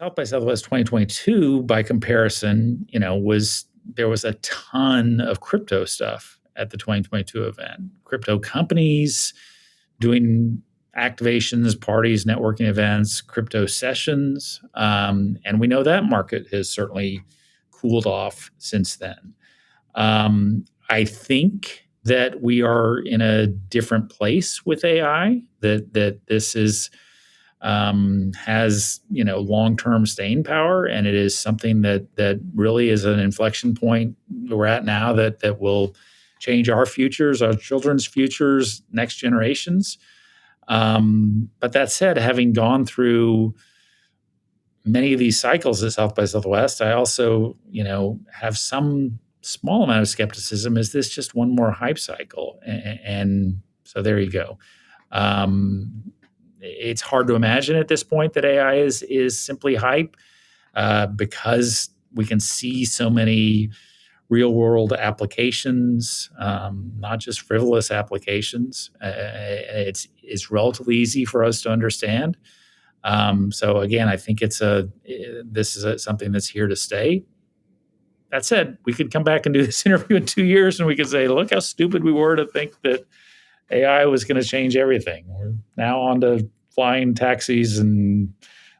South by Southwest 2022, by comparison, there was a ton of crypto stuff at the 2022 event. Crypto companies doing activations, parties, networking events, crypto sessions, and we know that market has certainly cooled off since then. I think that we are in a different place with AI. That this is has long-term staying power, and it is something that really is an inflection point we're at now that will change our futures, our children's futures, next generations. But that said, having gone through many of these cycles at South by Southwest, I also have some small amount of skepticism. Is this just one more hype cycle? And so there you go. It's hard to imagine at this point that AI is simply hype because we can see so many real world applications, not just frivolous applications. It's relatively easy for us to understand. So again, I think this is something that's here to stay. That said, we could come back and do this interview in 2 years and we could say, look how stupid we were to think that AI was going to change everything. We're now on to flying taxis, and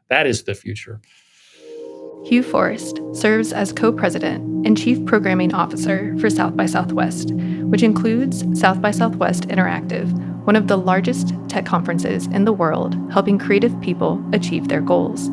that is the future. Hugh Forrest serves as co-president and chief programming officer for South by Southwest, which includes South by Southwest Interactive, one of the largest tech conferences in the world, helping creative people achieve their goals.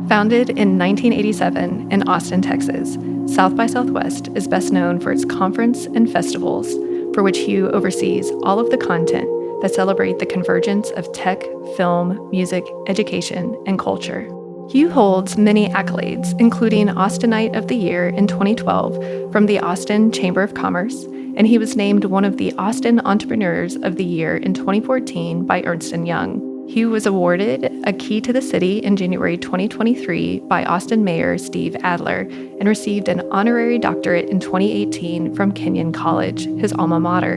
Founded in 1987 in Austin, Texas, South by Southwest is best known for its conference and festivals, for which Hugh oversees all of the content that celebrate the convergence of tech, film, music, education, and culture. Hugh holds many accolades, including Austinite of the Year in 2012 from the Austin Chamber of Commerce, and he was named one of the Austin Entrepreneurs of the Year in 2014 by Ernst & Young. Hugh was awarded a Key to the City in January 2023 by Austin Mayor Steve Adler and received an honorary doctorate in 2018 from Kenyon College, his alma mater.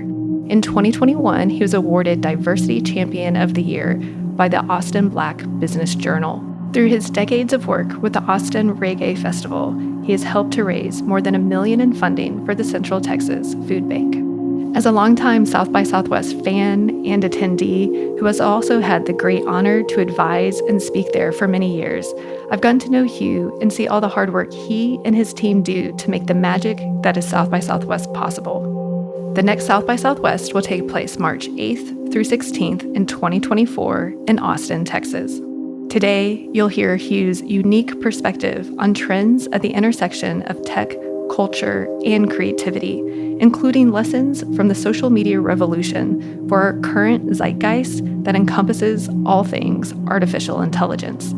In 2021, he was awarded Diversity Champion of the Year by the Austin Black Business Journal. Through his decades of work with the Austin Reggae Festival, he has helped to raise more than $1 million in funding for the Central Texas Food Bank. As a longtime South by Southwest fan and attendee who has also had the great honor to advise and speak there for many years, I've gotten to know Hugh and see all the hard work he and his team do to make the magic that is South by Southwest possible. The next South by Southwest will take place March 8th through 16th in 2024 in Austin, Texas. Today, you'll hear Hugh's unique perspective on trends at the intersection of tech, culture, and creativity, including lessons from the social media revolution for our current zeitgeist that encompasses all things artificial intelligence.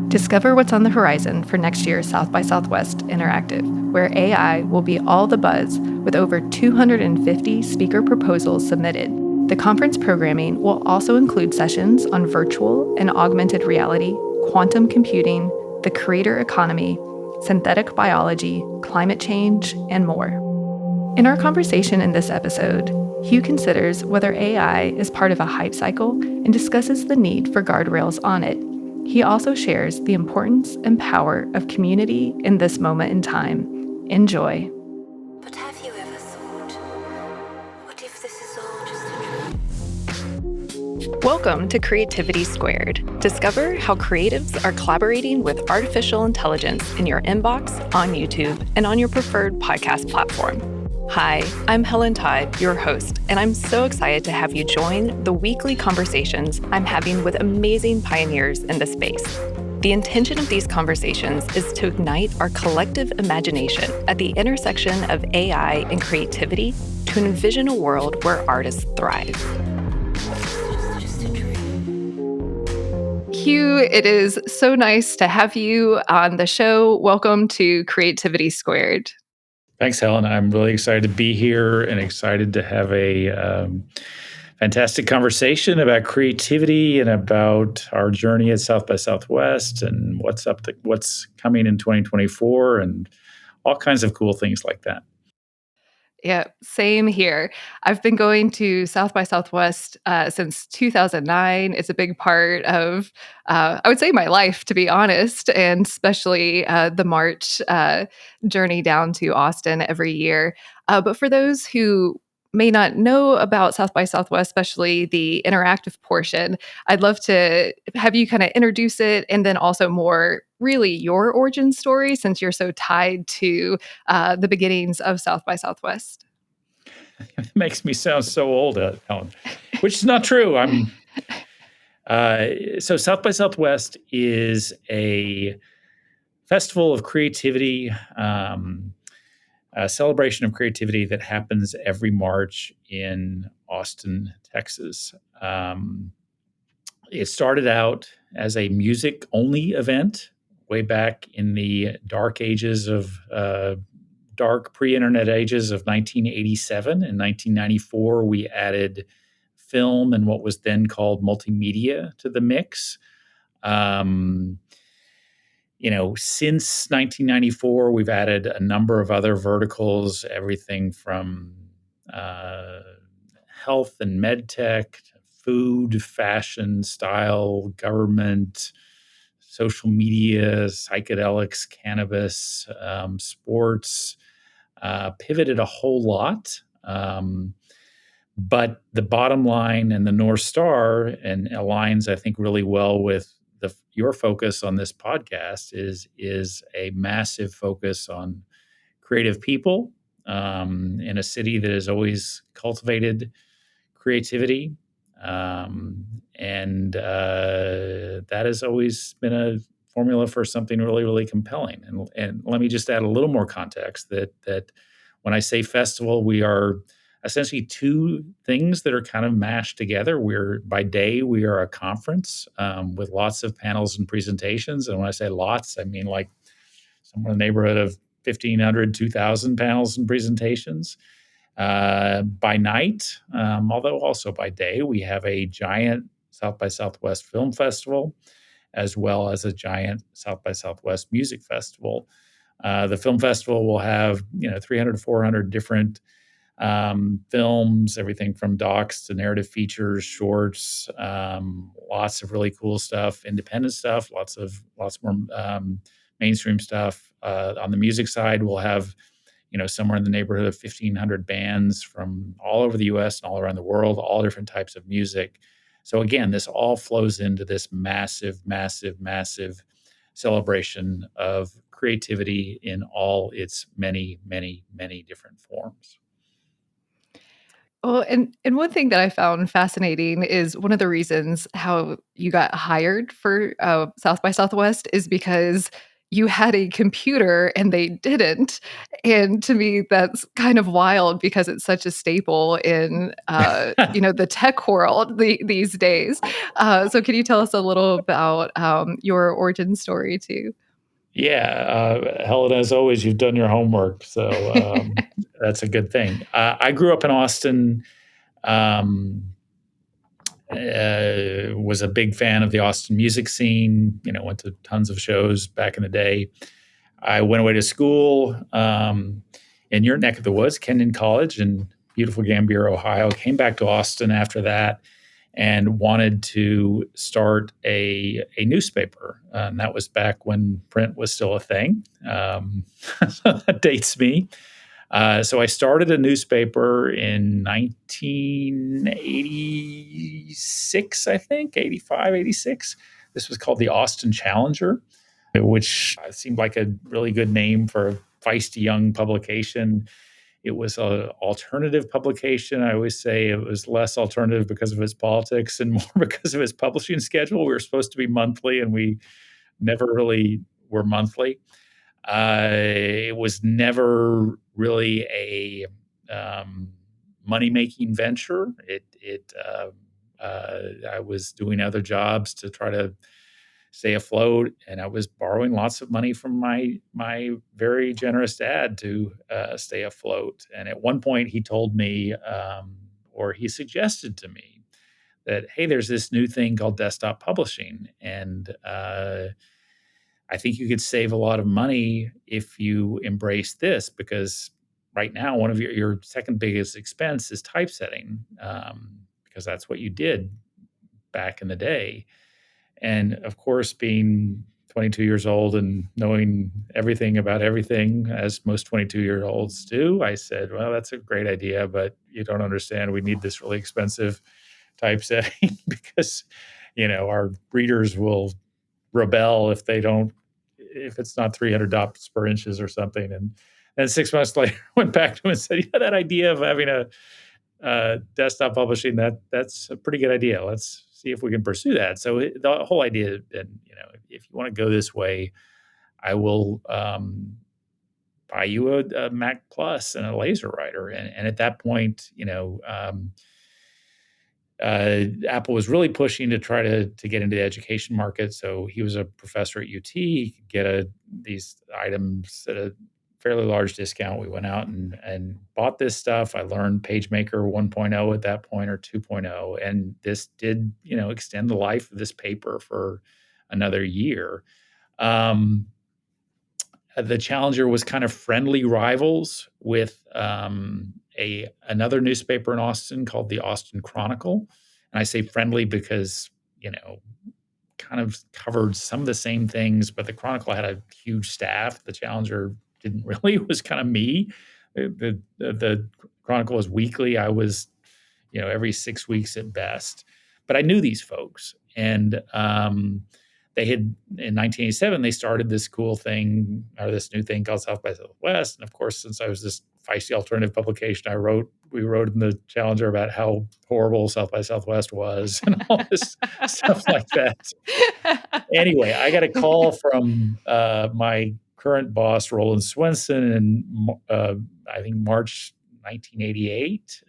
Discover what's on the horizon for next year's South by Southwest Interactive, where AI will be all the buzz with over 250 speaker proposals submitted. The conference programming will also include sessions on virtual and augmented reality, quantum computing, the creator economy, synthetic biology, climate change, and more. In our conversation in this episode, Hugh considers whether AI is part of a hype cycle and discusses the need for guardrails on it. He also shares the importance and power of community in this moment in time. Enjoy. But have you ever thought, what if this is all just a dream? Welcome to Creativity Squared. Discover how creatives are collaborating with artificial intelligence in your inbox, on YouTube, and on your preferred podcast platform. Hi, I'm Helen Todd, your host, and I'm so excited to have you join the weekly conversations I'm having with amazing pioneers in the space. The intention of these conversations is to ignite our collective imagination at the intersection of AI and creativity to envision a world where artists thrive. Hugh, it is so nice to have you on the show. Welcome to Creativity Squared. Thanks, Helen. I'm really excited to be here and excited to have a fantastic conversation about creativity and about our journey at South by Southwest and what's coming in 2024 and all kinds of cool things like that. Yeah, same here. I've been going to South by Southwest since 2009. It's a big part of, I would say, my life, to be honest, and especially the March journey down to Austin every year. But for those who may not know about South by Southwest, especially the interactive portion, I'd love to have you kind of introduce it and then also more really your origin story since you're so tied to the beginnings of South by Southwest. It makes me sound so old, Helen, which is not true. So South by Southwest is a festival of creativity, a celebration of creativity that happens every March in Austin, Texas. It started out as a music-only event way back in the dark pre-internet ages of 1987. In 1994, we added film and what was then called multimedia to the mix. Since 1994, we've added a number of other verticals, everything from health and med tech, food, fashion, style, government, social media, psychedelics, cannabis, sports, pivoted a whole lot. But the bottom line and the North Star, and aligns, I think, really well with your focus on this podcast, is a massive focus on creative people in a city that has always cultivated creativity. And that has always been a formula for something really, really compelling. And let me just add a little more context that when I say festival, we are essentially two things that are kind of mashed together. By day, we are a conference with lots of panels and presentations. And when I say lots, I mean like somewhere in the neighborhood of 1,500, 2,000 panels and presentations. By night, although also by day, we have a giant South by Southwest Film Festival, as well as a giant South by Southwest Music Festival. The film festival will have 300 to 400 different films, everything from docs to narrative features, shorts, lots of really cool stuff, independent stuff, lots more mainstream stuff. On the music side, we'll have somewhere in the neighborhood of 1,500 bands from all over the U.S. and all around the world, all different types of music. So again, this all flows into this massive, massive, massive celebration of creativity in all its many, many, many different forms. Well, and one thing that I found fascinating is one of the reasons how you got hired for South by Southwest is because you had a computer and they didn't. And to me, that's kind of wild because it's such a staple in the tech world these days. So, can you tell us a little about your origin story too? Yeah, Helen, as always, you've done your homework, so that's a good thing. I grew up in Austin. Um, was a big fan of the Austin music scene. Went to tons of shows back in the day. I went away to school in your neck of the woods, Kenyon College in beautiful Gambier, Ohio. Came back to Austin after that and wanted to start a newspaper. And that was back when print was still a thing. So that dates me. So I started a newspaper in 1986, I think, 85, 86. This was called the Austin Challenger, which seemed like a really good name for a feisty young publication. It was an alternative publication. I always say it was less alternative because of its politics and more because of its publishing schedule. We were supposed to be monthly, and we never really were monthly. It was never really a money-making venture. I was doing other jobs to try to stay afloat, and I was borrowing lots of money from my very generous dad to stay afloat. And at one point, he told me, or he suggested to me, that hey, there's this new thing called desktop publishing, and I think you could save a lot of money if you embrace this, because right now, one of your second biggest expense is typesetting, because that's what you did back in the day. And of course, being 22 years old and knowing everything about everything, as most 22-year-olds do, I said, well, that's a great idea, but you don't understand. We need this really expensive typesetting because, our readers will rebel if it's not 300 dots per inches or something. And 6 months later, went back to him and said, yeah, that idea of having a desktop publishing, that's a pretty good idea. Let's see if we can pursue that. So the whole idea, and if you want to go this way, I will buy you a Mac Plus and a laser writer. And at that point, Apple was really pushing to try to get into the education market. So he was a professor at UT. He could get these items at a fairly large discount. We went out and bought this stuff. I learned PageMaker 1.0 at that point, or 2.0, and this did extend the life of this paper for another year. The Challenger was kind of friendly rivals with another newspaper in Austin called the Austin Chronicle. And I say friendly because, kind of covered some of the same things, but the Chronicle had a huge staff. The Challenger didn't really. It was kind of me. The Chronicle was weekly. I was, every 6 weeks at best. But I knew these folks, and they had, in 1987, they started this cool thing, or this new thing called South by Southwest. And of course, since I was this feisty alternative publication, we wrote in the Challenger about how horrible South by Southwest was and all this stuff like that. Anyway, I got a call from my current boss, Roland Swenson, in I think March 1988,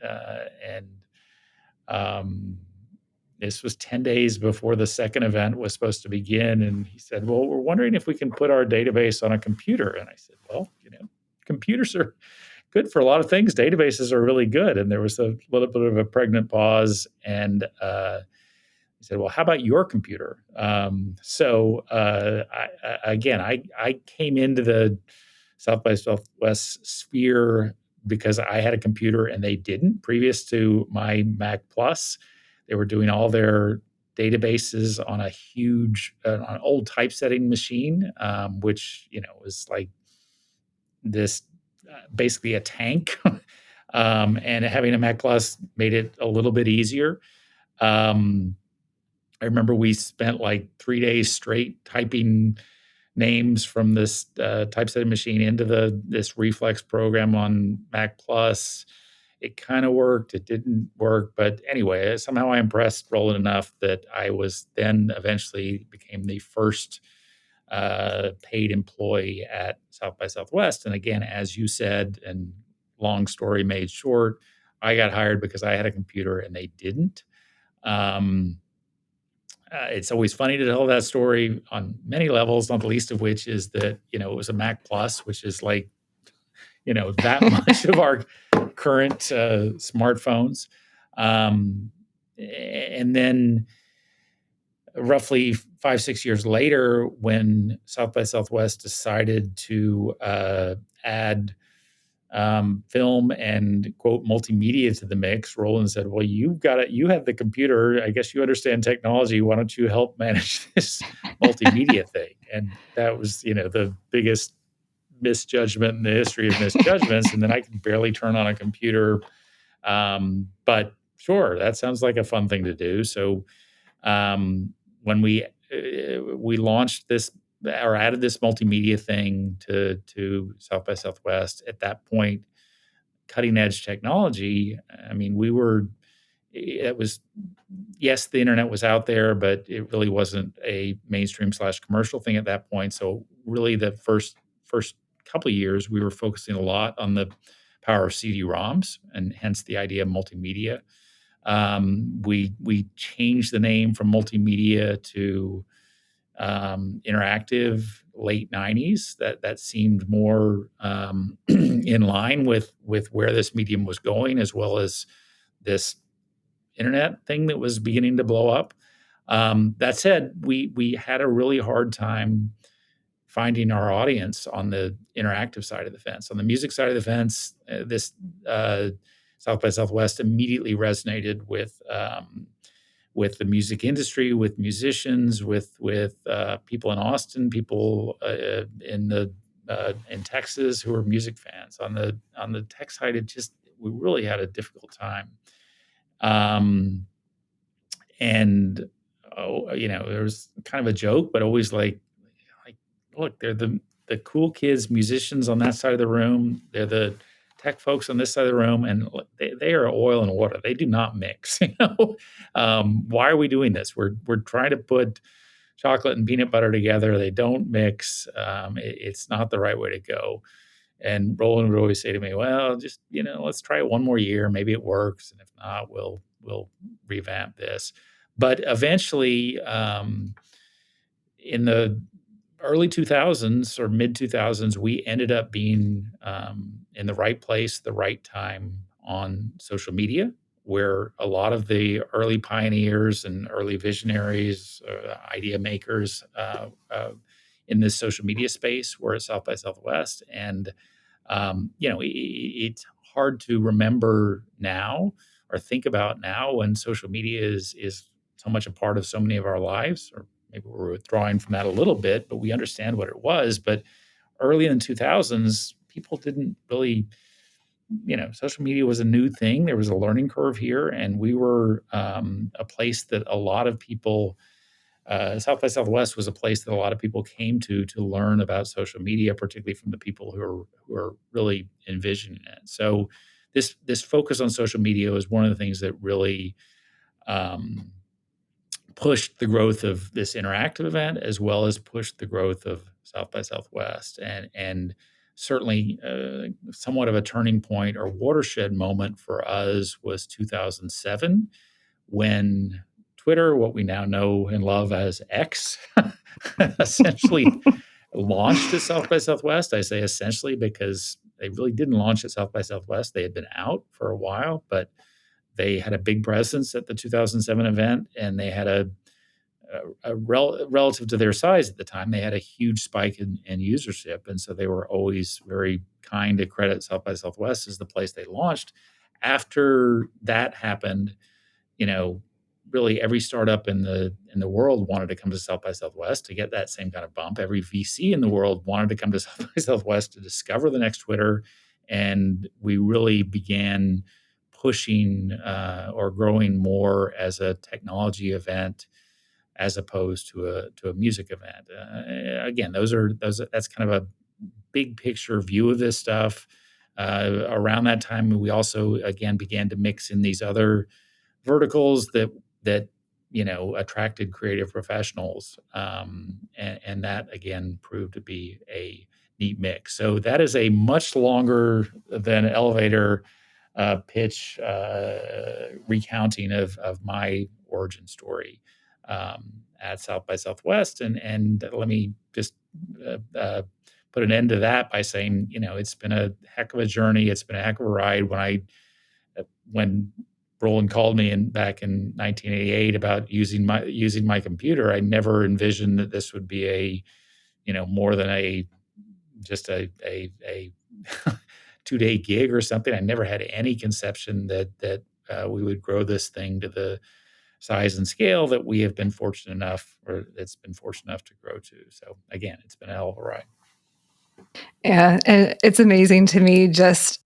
and this was 10 days before the second event was supposed to begin. And he said, well, we're wondering if we can put our database on a computer. And I said, well, computers are good for a lot of things. Databases are really good. And there was a little bit of a pregnant pause. And he said, well, how about your computer? So I came into the South by Southwest sphere because I had a computer and they didn't. Previous to my Mac Plus, they were doing all their databases on a huge, on an old typesetting machine, which was like this, basically a tank. And having a Mac Plus made it a little bit easier. I remember we spent like 3 days straight typing names from this typesetting machine into this Reflex program on Mac Plus. It kind of worked. It didn't work. But anyway, somehow I impressed Roland enough that I was then eventually became the first paid employee at South by Southwest. And again, as you said, and long story made short, I got hired because I had a computer and they didn't. It's always funny to tell that story on many levels, not the least of which is that, it was a Mac Plus, which is like, that much of our current smartphones. And then roughly 5-6 years later, when South by Southwest decided to add film and quote multimedia to the mix, Roland said, well, you have the computer. I guess you understand technology. Why don't you help manage this multimedia thing? And that was, the biggest misjudgment in the history of misjudgments. And then I can barely turn on a computer. But sure, that sounds like a fun thing to do. So when we launched this, or added this multimedia thing to South by Southwest, at that point, cutting edge technology. I mean, yes, the internet was out there, but it really wasn't a mainstream / commercial thing at that point. So really the first couple of years, we were focusing a lot on the power of CD-ROMs, and hence the idea of multimedia. We changed the name from multimedia to interactive late 90s. That seemed more in line with where this medium was going, as well as this internet thing that was beginning to blow up. That said, we had a really hard time finding our audience on the interactive side of the fence. On the music side of the fence, this South by Southwest immediately resonated with the music industry, with musicians, with people in Austin, people in Texas who are music fans. On the tech side, we really had a difficult time. And there was kind of a joke, but always like look, they're the cool kids, musicians on that side of the room. They're the tech folks on this side of the room, and they are oil and water. They do not mix. Why are we doing this? We're trying to put chocolate and peanut butter together. They don't mix. It's not the right way to go. And Roland would always say to me, "Well, just let's try it one more year. Maybe it works, and if not, we'll revamp this." But eventually, in the early 2000s or mid 2000s, we ended up being in the right place, the right time on social media, where a lot of the early pioneers and early visionaries, idea makers in this social media space were at South by Southwest. And, it's hard to remember now or think about now when social media is so much a part of so many of our lives, or maybe we're withdrawing from that a little bit, but we understand what it was. But early in the 2000s, people didn't really, social media was a new thing. There was a learning curve here, and we were a place that a lot of people, South by Southwest was a place that a lot of people came to learn about social media, particularly from the people who are really envisioning it. So this focus on social media was one of the things that really pushed the growth of this interactive event, as well as pushed the growth of South by Southwest, and certainly somewhat of a turning point or watershed moment for us was 2007, when Twitter, what we now know and love as X, essentially launched at South by Southwest. I say essentially because they really didn't launch at South by Southwest. They had been out for a while, but they had a big presence at the 2007 event, and they had relative to their size at the time, they had a huge spike in usership. And so they were always very kind to credit South by Southwest as the place they launched. After that happened, really every startup in the world wanted to come to South by Southwest to get that same kind of bump. Every VC in the world wanted to come to South by Southwest to discover the next Twitter. And we really began pushing or growing more as a technology event as opposed to a music event. Again, that's kind of a big picture view of this stuff. Around that time, we also again began to mix in these other verticals that attracted creative professionals, and that again proved to be a neat mix. So that is a much longer than elevator pitch recounting of my origin story at South by Southwest, and let me just put an end to that by saying, it's been a heck of a journey. It's been a heck of a ride. When Roland called me back in 1988 about using my computer, I never envisioned that this would be more than just a 2-day gig or something. I never had any conception that we would grow this thing to the size and scale that we have been fortunate enough, or it's been fortunate enough to grow to. So again, it's been a hell of a ride. Yeah, and it's amazing to me just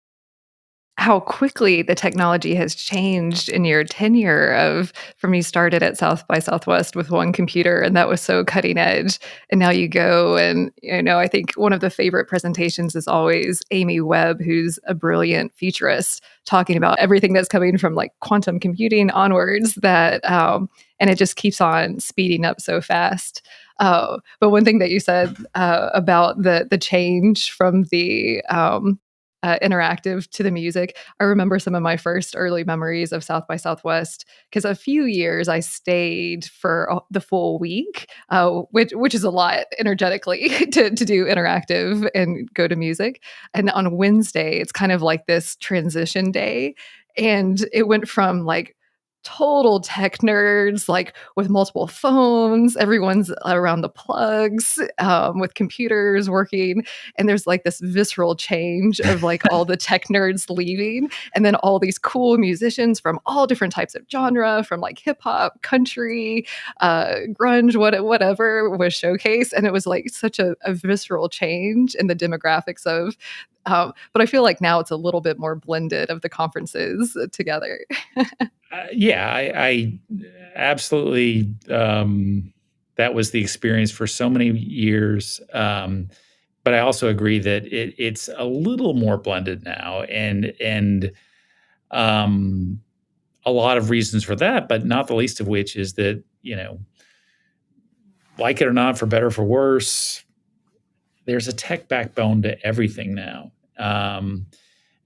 how quickly the technology has changed in your tenure from you started at South by Southwest with one computer, and that was so cutting edge. And now you go and, I think one of the favorite presentations is always Amy Webb, who's a brilliant futurist, talking about everything that's coming from like quantum computing onwards and it just keeps on speeding up so fast. But one thing that you said about the change from the interactive to the music. I remember some of my first early memories of South by Southwest because a few years I stayed for the full week, which is a lot energetically to do interactive and go to music. And on Wednesday, it's kind of like this transition day, and it went from like total tech nerds, like with multiple phones. Everyone's around the plugs, with computers working. And there's like this visceral change of like all the tech nerds leaving. And then all these cool musicians from all different types of genre, from like hip hop, country, grunge, whatever was showcased. And it was like such a visceral change in the demographics of. But I feel like now it's a little bit more blended of the conferences together. Yeah, I absolutely. That was the experience for so many years. But I also agree that it's a little more blended now, and um, a lot of reasons for that, but not the least of which is that like it or not, for better or for worse, there's a tech backbone to everything now.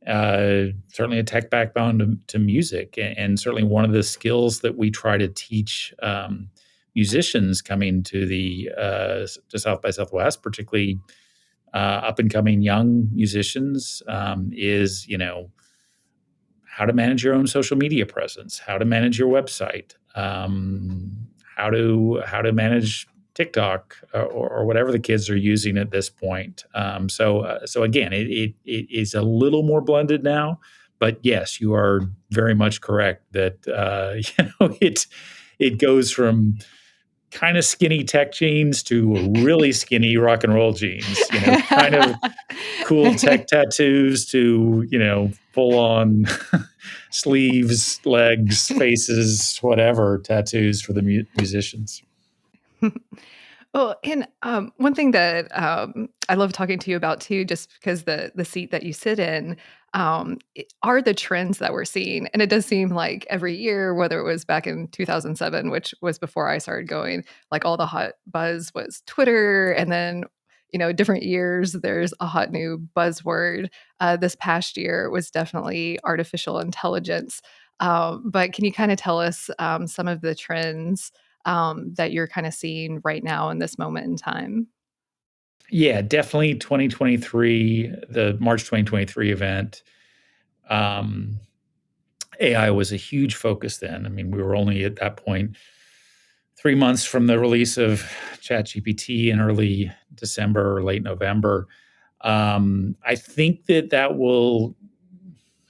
Certainly a tech backbone to music, and certainly one of the skills that we try to teach musicians coming to the to South by Southwest, particularly up and coming young musicians, is how to manage your own social media presence, how to manage your website, how to manage TikTok or whatever the kids are using at this point. So again, it is a little more blended now, but yes, you are very much correct that it goes from kind of skinny tech jeans to really skinny rock and roll jeans. Kind of cool tech tattoos to full on sleeves, legs, faces, whatever tattoos for the musicians. Well, and one thing that I love talking to you about too, just because the seat that you sit in, are the trends that we're seeing, and it does seem like every year, whether it was back in 2007, which was before I started going, like all the hot buzz was Twitter, and then different years there's a hot new buzzword. This past year was definitely artificial intelligence. But can you kind of tell us some of the trends that you're kind of seeing right now in this moment in time? Yeah, definitely 2023, the March 2023 event. Um, AI was a huge focus then. I mean, we were only at that point 3 months from the release of ChatGPT in early December or late November. I think that will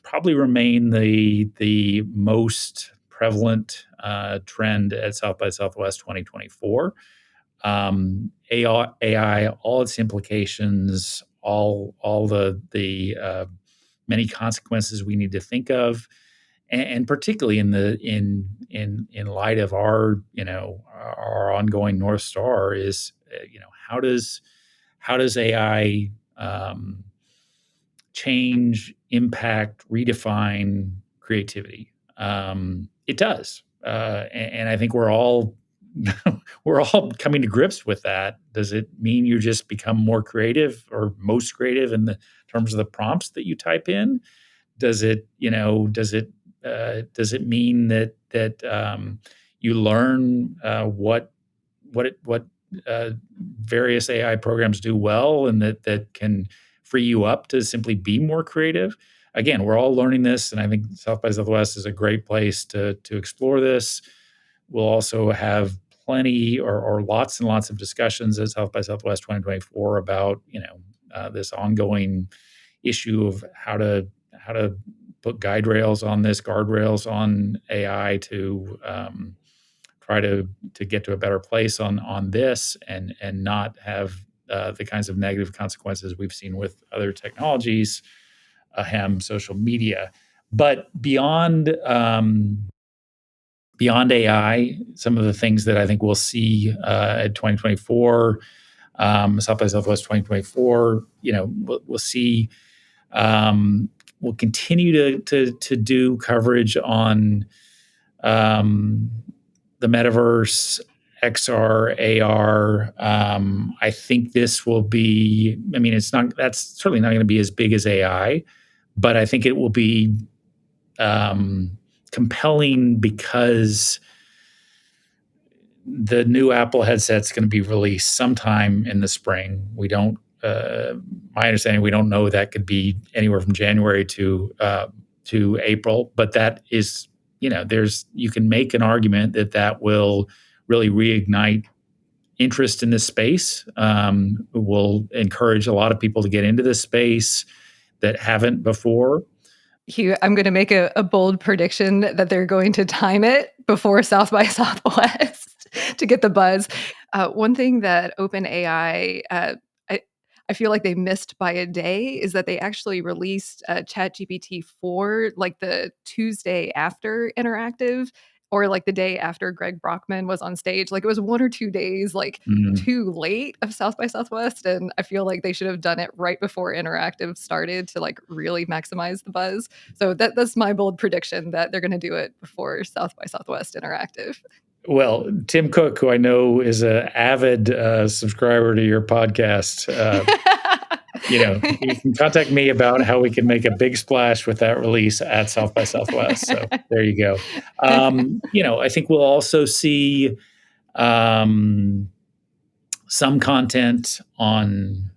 probably remain the most prevalent trend at South by Southwest 2024. AI, all its implications, all the many consequences we need to think of, and particularly in light of our ongoing North Star is how does AI change, impact, redefine creativity? It does, and I think we're all we're all coming to grips with that. Does it mean you just become more creative or most creative in the terms of the prompts that you type in? Does it, does it mean that you learn what various AI programs do well, and that can free you up to simply be more creative? Again, we're all learning this, and I think South by Southwest is a great place to explore this. We'll also have plenty or lots and lots of discussions at South by Southwest 2024 about this ongoing issue of how to put guardrails on AI to try to get to a better place on this, and not have the kinds of negative consequences we've seen with other technologies, social media. But beyond AI, some of the things that I think we'll see at 2024, South by Southwest 2024, we'll see. We'll continue to do coverage on the Metaverse, XR, AR. I think this will be. I mean, that's certainly not going to be as big as AI, but I think it will be compelling because the new Apple headset's going to be released sometime in the spring. We don't. My understanding, we don't know, that could be anywhere from January to April, but that is you can make an argument that will really reignite interest in this space, will encourage a lot of people to get into this space that haven't before. Hugh, I'm going to make a bold prediction that they're going to time it before South by Southwest to get the buzz. One thing that OpenAI, I feel like they missed by a day is that they actually released ChatGPT 4 like the Tuesday after Interactive, or like the day after Greg Brockman was on stage. Like it was 1 or 2 days too late of South by Southwest, and I feel like they should have done it right before Interactive started to like really maximize the buzz. So that's my bold prediction that they're going to do it before South by Southwest Interactive. Well, Tim Cook, who I know is an avid subscriber to your podcast, you can contact me about how we can make a big splash with that release at South by Southwest. So there you go. I think we'll also see some content on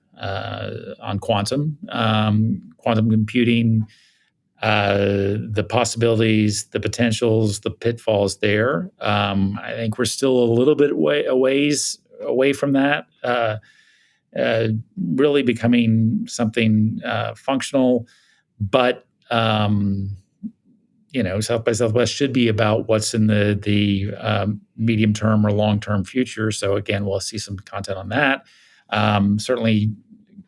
quantum computing, the possibilities, the potentials, the pitfalls there. I think we're still a little bit away from that. Really becoming something functional, but South by Southwest should be about what's in the medium term or long term future. So again, we'll see some content on that. Certainly,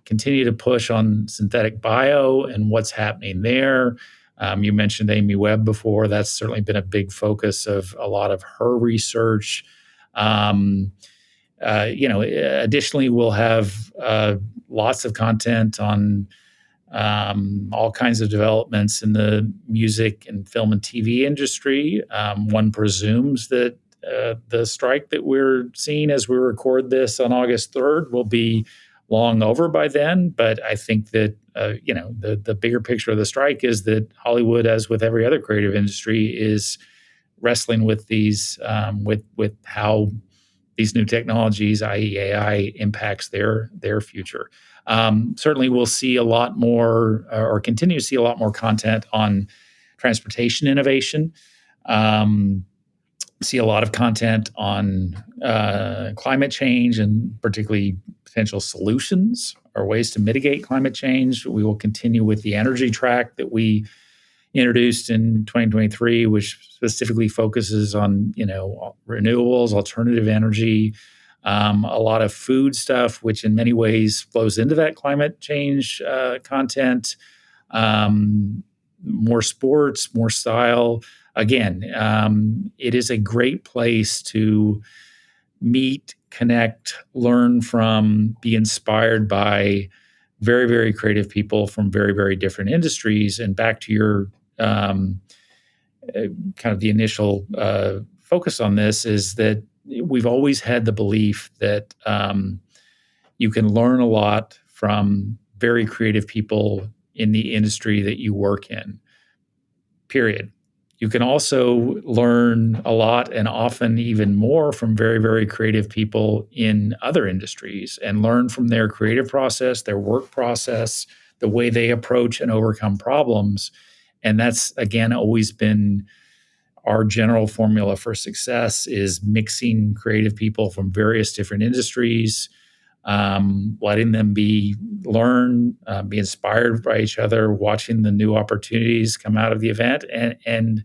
continue to push on synthetic bio and what's happening there. You mentioned Amy Webb before. That's certainly been a big focus of a lot of her research. Additionally, we'll have lots of content on all kinds of developments in the music and film and TV industry. One presumes that the strike that we're seeing as we record this on August 3rd will be long over by then. But I think that, the bigger picture of the strike is that Hollywood, as with every other creative industry, is wrestling with these, with how these new technologies, i.e. AI, impacts their future. Certainly we'll see a lot more or continue to see a lot more content on transportation innovation. See a lot of content on climate change and particularly potential solutions or ways to mitigate climate change. We will continue with the energy track that we introduced in 2023, which specifically focuses on, renewables, alternative energy, a lot of food stuff, which in many ways flows into that climate change content, more sports, more style. Again, it is a great place to meet, connect, learn from, be inspired by very, very creative people from very, very different industries. And back to your kind of the initial focus on this is that we've always had the belief that you can learn a lot from very creative people in the industry that you work in, period. You can also learn a lot and often even more from very, very creative people in other industries and learn from their creative process, their work process, the way they approach and overcome problems. And that's, again, always been our general formula for success is mixing creative people from various different industries, letting them learn, be inspired by each other, watching the new opportunities come out of the event, and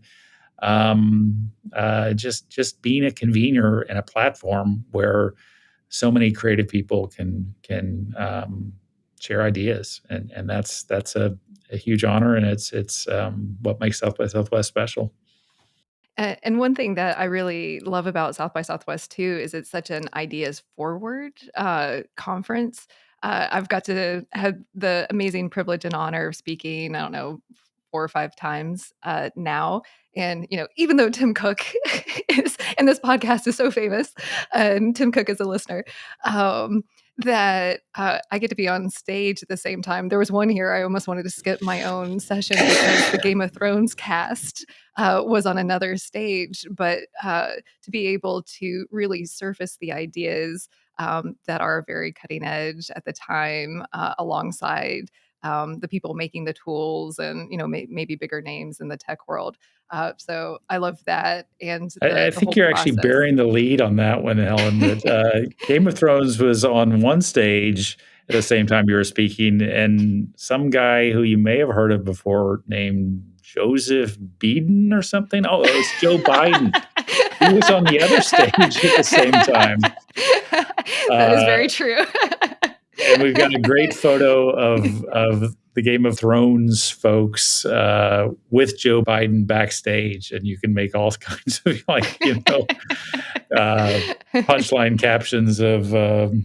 just being a convener and a platform where so many creative people can share ideas, and that's a huge honor, and it's what makes South by Southwest special. And one thing that I really love about South by Southwest too is it's such an ideas forward conference. I've got to have the amazing privilege and honor of speaking, I don't know, 4 or 5 times now. And, even though Tim Cook is, and this podcast is so famous, and Tim Cook is a listener, that I get to be on stage at the same time. There was one year I almost wanted to skip my own session because the Game of Thrones cast was on another stage, but to be able to really surface the ideas that are very cutting edge at the time alongside the people making the tools and, maybe bigger names in the tech world. So I love that and I the think whole you're actually process. bearing the lead on that one, Helen. That Game of Thrones was on one stage at the same time you were speaking, and some guy who you may have heard of before, named Joseph Biden or something. Oh, it's Joe Biden. He was on the other stage at the same time. That is Uh, very true. and we've got a great photo of the Game of Thrones folks with Joe Biden backstage, and you can make all kinds of uh, punchline captions of the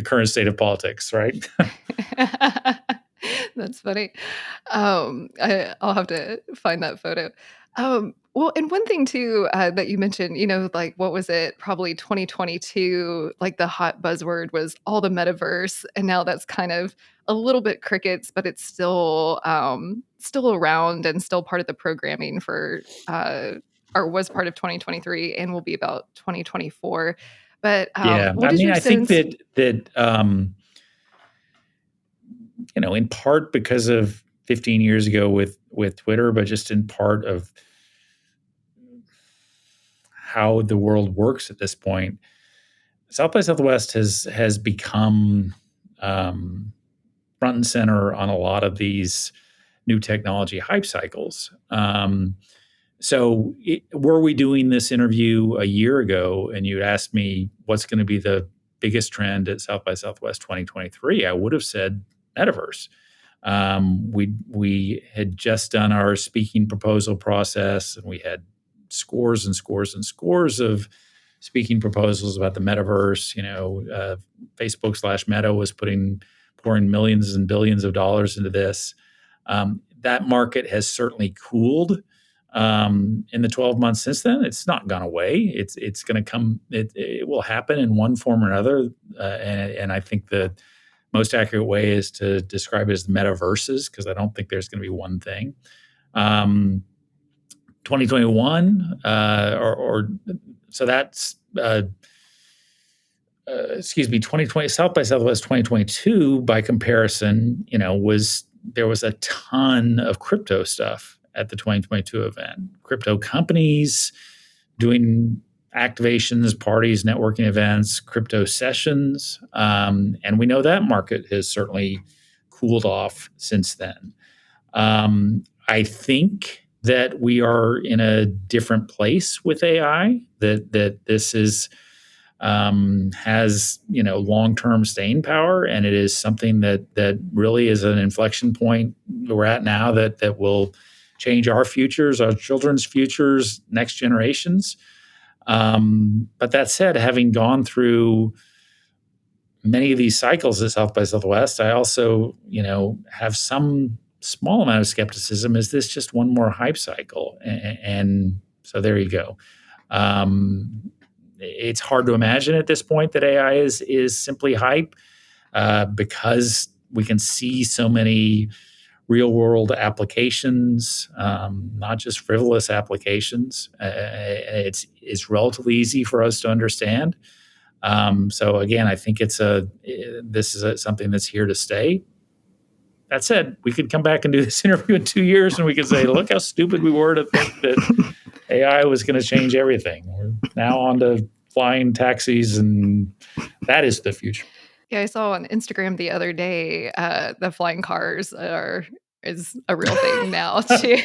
current state of politics, right? That's funny. I'll have to find that photo. Well, and one thing too that you mentioned, like what was it? Probably 2022. Like the hot buzzword was all the metaverse, and now that's kind of a little bit crickets, but it's still around and still part of the programming for or was part of 2023 and will be about 2024. But Yeah, what I is mean, your I think sense? that in part because of 15 years ago with Twitter, but just in part of how the world works at this point, South by Southwest has become um, front and center on a lot of these new technology hype cycles. Were we doing this interview a year ago, and you asked me what's going to be the biggest trend at South by Southwest 2023, I would have said metaverse. We had just done our speaking proposal process, and we had scores and scores and scores of speaking proposals about the metaverse. Facebook/Meta was pouring millions and billions of dollars into this. That market has certainly cooled in the 12 months since then. It's not gone away. It's going to come. It will happen in one form or another. And I think the most accurate way is to describe it as the metaverses, because I don't think there's going to be one thing. 2021, or so that's excuse me, 2020, South by Southwest 2022, by comparison, there was a ton of crypto stuff at the 2022 event. Crypto companies doing activations, parties, networking events, crypto sessions. And we know that market has certainly cooled off since then. I think that we are in a different place with AI, that this is has long-term staying power, and it is something that really is an inflection point we're at now that will change our futures, our children's futures, next generations. But that said, having gone through many of these cycles at South by Southwest, I also have some small amount of skepticism. Is this just one more hype cycle? And so there you go. It's hard to imagine at this point that AI is simply hype, because we can see so many real world applications, not just frivolous applications. It's relatively easy for us to understand. So again, I think this is something that's here to stay. That said, we could come back and do this interview in 2 years, and we could say, look how stupid we were to think that AI was going to change everything. We're now on to flying taxis, and that is the future. Yeah, I saw on Instagram the other day, the flying cars is a real thing now too.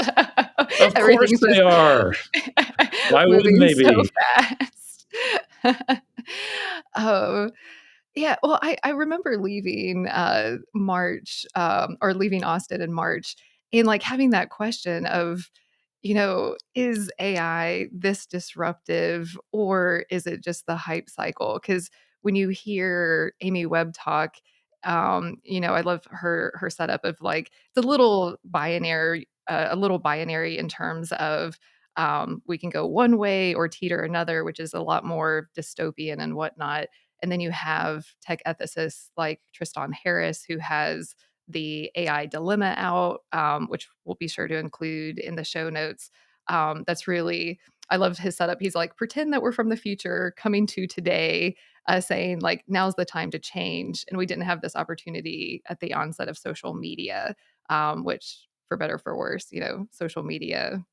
So Of course everything's they just are. Why wouldn't moving they so be? fast. Um, yeah, well, I remember leaving, March, or leaving Austin in March, and, like, having that question of, is AI this disruptive, or is it just the hype cycle? Because when you hear Amy Webb talk, I love her setup of, like, it's a little binary in terms of, we can go one way or teeter another, which is a lot more dystopian and whatnot. And then you have tech ethicists like Tristan Harris, who has the AI dilemma out, which we'll be sure to include in the show notes. That's really I loved his setup. He's like, pretend that we're from the future coming to today, saying like, now's the time to change. And we didn't have this opportunity at the onset of social media, which for better or for worse, social media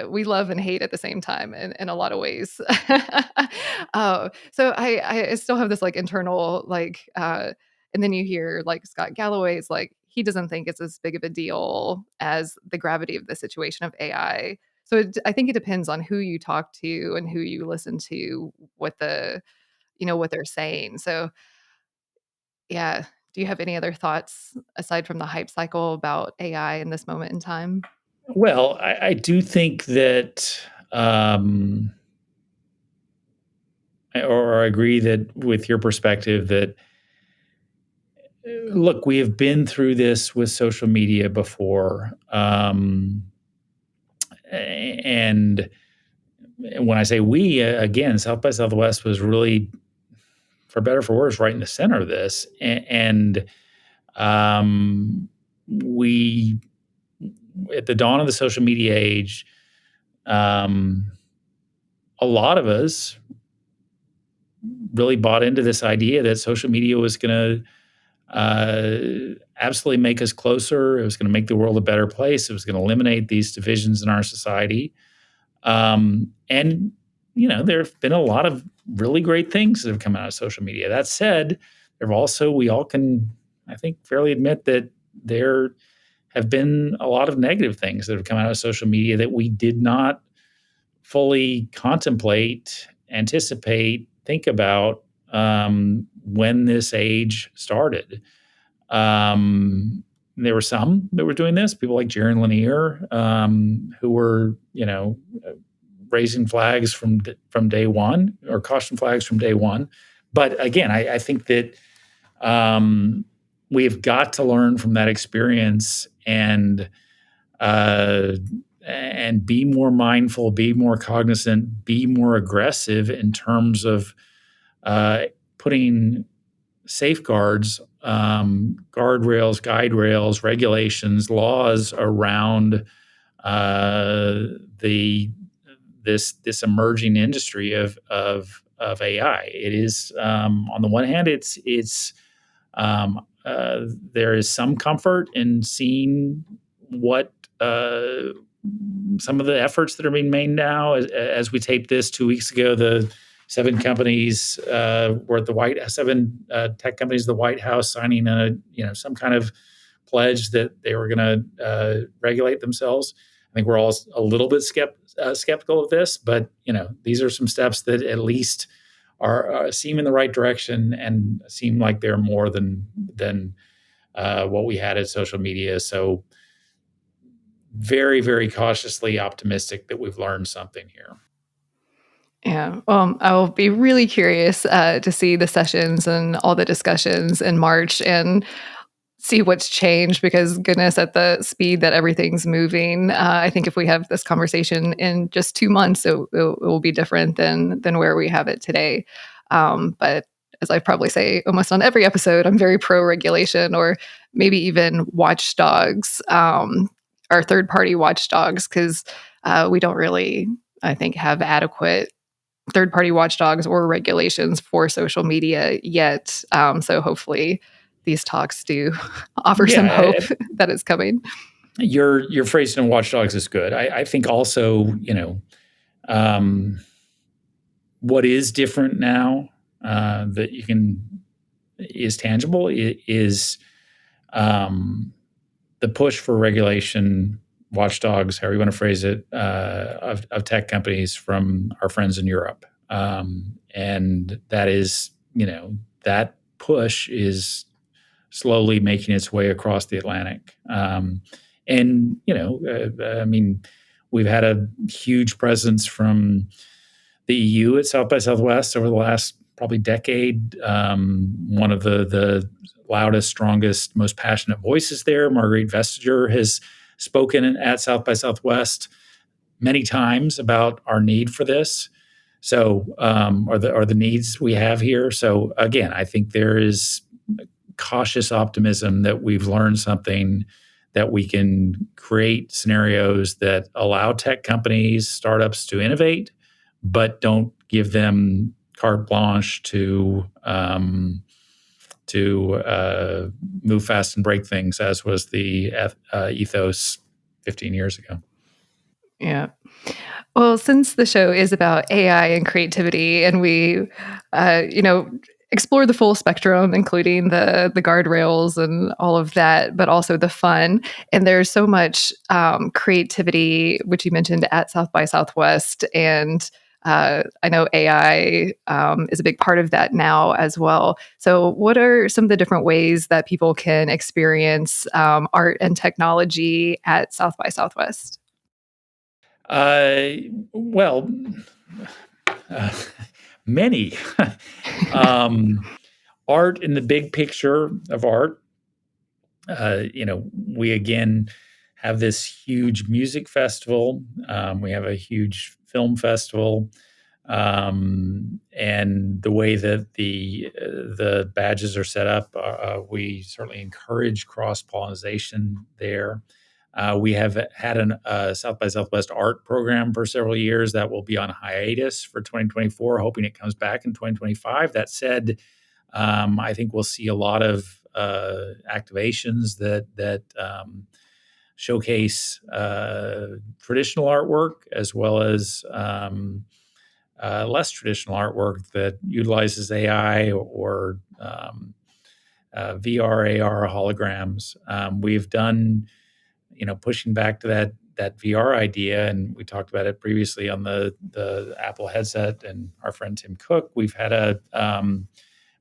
we love and hate at the same time in a lot of ways. So I still have this like internal like, and then you hear like Scott Galloway's like he doesn't think it's as big of a deal as the gravity of the situation of AI. So I think it depends on who you talk to and who you listen to, what what they're saying. So yeah, do you have any other thoughts aside from the hype cycle about AI in this moment in time? Well, I do think that, or I agree that with your perspective that, look, we have been through this with social media before. And when I say we, again, South by Southwest was really, for better or for worse, right in the center of this. And we, at the dawn of the social media age, um, a lot of us really bought into this idea that social media was going to absolutely make us closer. It was going to make the world a better place. It was going to eliminate these divisions in our society. And, there have been a lot of really great things that have come out of social media. That said, we all can, I think, fairly admit that there have been a lot of negative things that have come out of social media that we did not fully contemplate, anticipate, think about when this age started. There were some that were doing this, people like Jaron Lanier, who were, raising flags from day one, or caution flags from day one. But again, I think that we've got to learn from that experience and be more mindful, be more cognizant, be more aggressive in terms of putting safeguards, guardrails, guide rails, regulations, laws around this emerging industry of AI. It is, on the one hand, there is some comfort in seeing what some of the efforts that are being made now. As we taped this 2 weeks ago, the seven companies were at seven tech companies, the White House signing some kind of pledge that they were going to regulate themselves. I think we're all a little bit skeptical of this, but these are some steps that at least seem in the right direction and seem like they're more than what we had at social media. So very, very cautiously optimistic that we've learned something here. Yeah, I will be really curious to see the sessions and all the discussions in March and see what's changed because goodness, at the speed that everything's moving, I think if we have this conversation in just 2 months, it will be different than where we have it today. But as I probably say almost on every episode, I'm very pro regulation or maybe even watchdogs, or third party watchdogs, because we don't really, I think, have adequate third-party watchdogs or regulations for social media yet. So hopefully these talks do offer some hope that it's coming. Your phrase in watchdogs is good. I think also, what is different now that is tangible is the push for regulation, watchdogs, however you want to phrase it, of tech companies from our friends in Europe. And that is, that push is slowly making its way across the Atlantic. We've had a huge presence from the EU at South by Southwest over the last probably decade. One of the loudest, strongest, most passionate voices there, Marguerite Vestager, has spoken at South by Southwest many times about our need for this. So, or the needs we have here. So again, I think there is cautious optimism that we've learned something that we can create scenarios that allow tech companies, startups to innovate, but don't give them carte blanche to move fast and break things, as was the ethos 15 years ago. Yeah. Well, since the show is about AI and creativity, and we, explore the full spectrum, including the guardrails and all of that, but also the fun. And there's so much creativity, which you mentioned at South by Southwest, and I know AI is a big part of that now as well. So, what are some of the different ways that people can experience art and technology at South by Southwest? Well, uh, many. um, Art in the big picture of art. We again have this huge music festival. We have a huge film festival, and the way that the badges are set up, we certainly encourage cross pollination there. We have had a South by Southwest art program for several years that will be on hiatus for 2024, hoping it comes back in 2025. That said, I think we'll see a lot of activations that showcase traditional artwork as well as less traditional artwork that utilizes AI or VR, AR holograms. We've done, pushing back to that VR idea, and we talked about it previously on the Apple headset and our friend Tim Cook. We've had a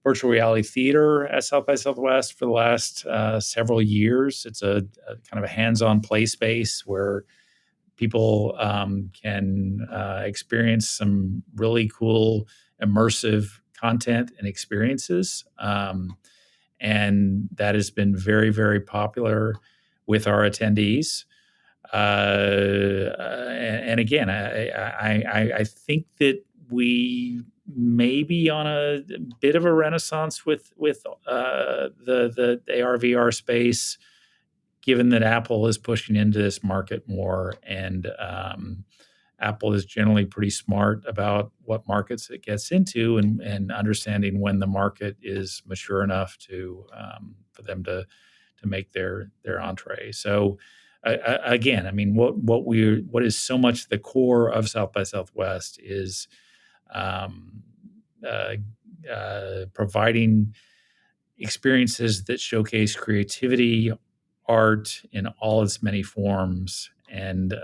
virtual reality theater at South by Southwest for the last several years. It's a kind of a hands-on play space where people can experience some really cool immersive content and experiences. And that has been very, very popular with our attendees. And again, I think that we may be on a bit of a renaissance with the AR VR space, given that Apple is pushing into this market more, and Apple is generally pretty smart about what markets it gets into, and understanding when the market is mature enough for them to make their entree. So again, I mean, what is so much the core of South by Southwest is providing experiences that showcase creativity, art in all its many forms, and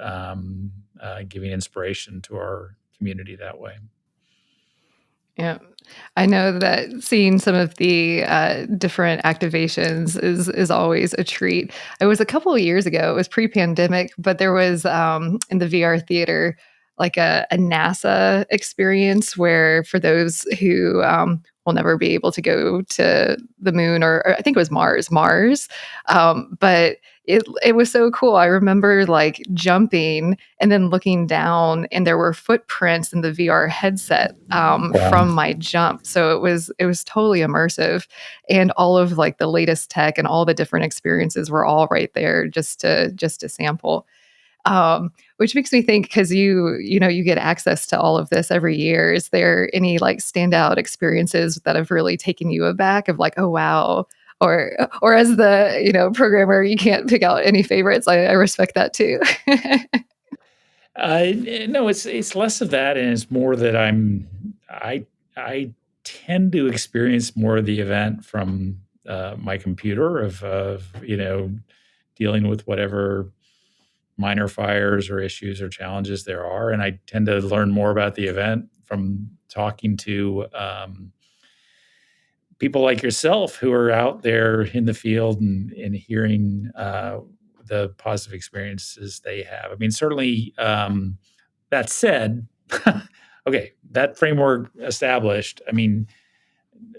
giving inspiration to our community that way. Yeah. I know that seeing some of the different activations is always a treat. It was a couple of years ago, it was pre-pandemic, but there was in the VR theater like a NASA experience where for those who will never be able to go to the moon, or I think it was Mars. But it was so cool. I remember like jumping and then looking down, and there were footprints in the VR headset Wow. from my jump. So it was totally immersive, and all of like the latest tech and all the different experiences were all right there just to sample. Which makes me think, because you get access to all of this every year. Is there any like standout experiences that have really taken you aback of like, oh wow, or as the programmer, you can't pick out any favorites. I respect that too. No, it's less of that, and it's more that I tend to experience more of the event from my computer of dealing with whatever minor fires or issues or challenges there are, and I tend to learn more about the event from talking to people like yourself who are out there in the field and hearing the positive experiences they have. I mean, certainly, that said, okay, that framework established, I mean,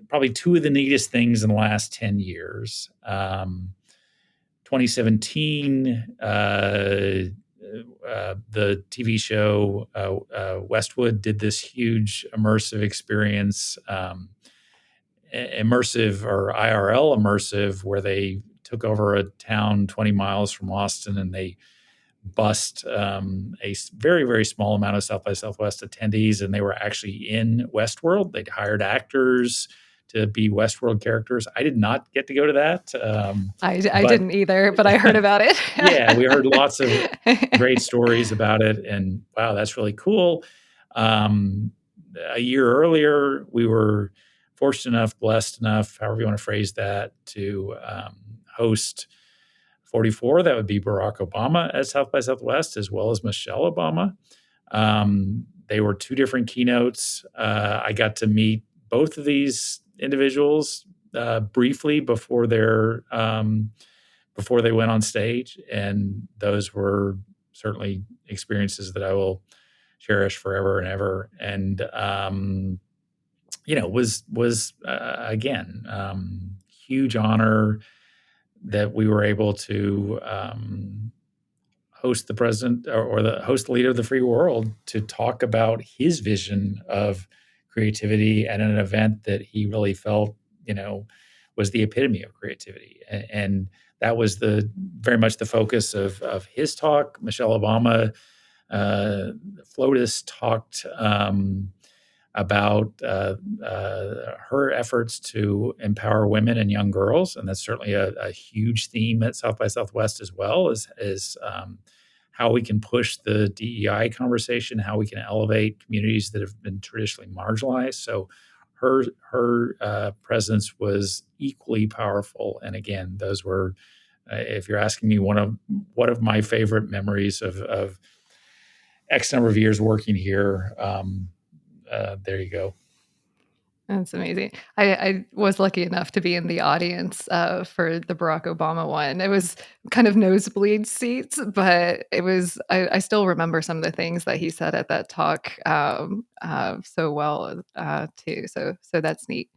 probably two of the neatest things in the last 10 years. 2017, the TV show Westwood did this huge immersive experience, immersive or IRL immersive, where they took over a town 20 miles from Austin, and they bussed very, very small amount of South by Southwest attendees, and they were actually in Westworld. They'd hired actors to be Westworld characters. I did not get to go to that. I But didn't either, but I heard about it. yeah, we heard lots of great stories about it, and wow, that's really cool. A year earlier, we were fortunate enough, blessed enough, however you want to phrase that, to host 44. That would be Barack Obama at South by Southwest, as well as Michelle Obama. They were two different keynotes. I got to meet both of these individuals briefly before they went on stage, and those were certainly experiences that I will cherish forever and ever. And was again huge honor that we were able to host the president or the host the leader of the free world to talk about his vision of creativity at an event that he really felt was the epitome of creativity. And that was very much the focus of his talk. Michelle Obama, FLOTUS, talked about her efforts to empower women and young girls, and that's certainly a huge theme at South by Southwest, as well as how we can push the DEI conversation, how we can elevate communities that have been traditionally marginalized. So her presence was equally powerful. And again, those were, if you're asking me, one of my favorite memories of X number of years working here. There you go. That's amazing. I was lucky enough to be in the audience for the Barack Obama one. It was kind of nosebleed seats, but it was. I still remember some of the things that he said at that talk so well too. So that's neat.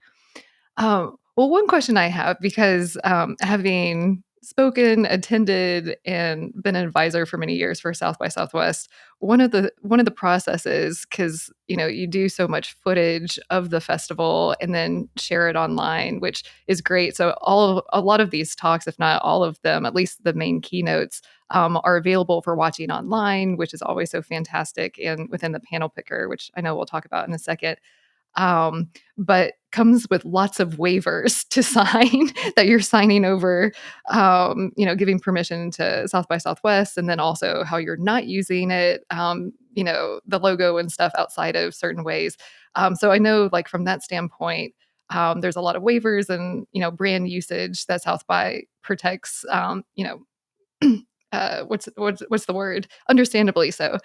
Well, one question I have, because having spoken, attended, and been an advisor for many years for South by Southwest, one of the processes, because you do so much footage of the festival and then share it online, which is great. So a lot of these talks, if not all of them, at least the main keynotes, are available for watching online, which is always so fantastic. And within the panel picker, which I know we'll talk about in a second. But comes with lots of waivers to sign that you're signing over, giving permission to South by Southwest, and then also how you're not using it, the logo and stuff outside of certain ways. So I know, like, from that standpoint, there's a lot of waivers and brand usage that South by protects. What's the word? Understandably so.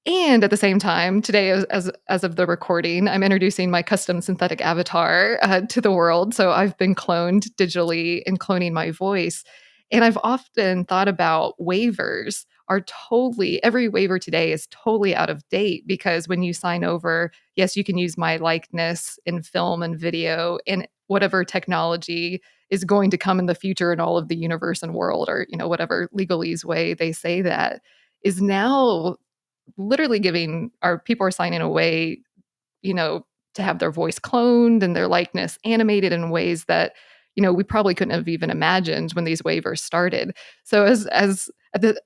And at the same time, today, as of the recording, I'm introducing my custom synthetic avatar to the world. So I've been cloned digitally and cloning my voice. And I've often thought about waivers every waiver today is totally out of date, because when you sign over, yes, you can use my likeness in film and video and whatever technology is going to come in the future in all of the universe and world, or whatever legalese way they say that, is now literally giving our people are signing away, to have their voice cloned and their likeness animated in ways that, we probably couldn't have even imagined when these waivers started. So as at the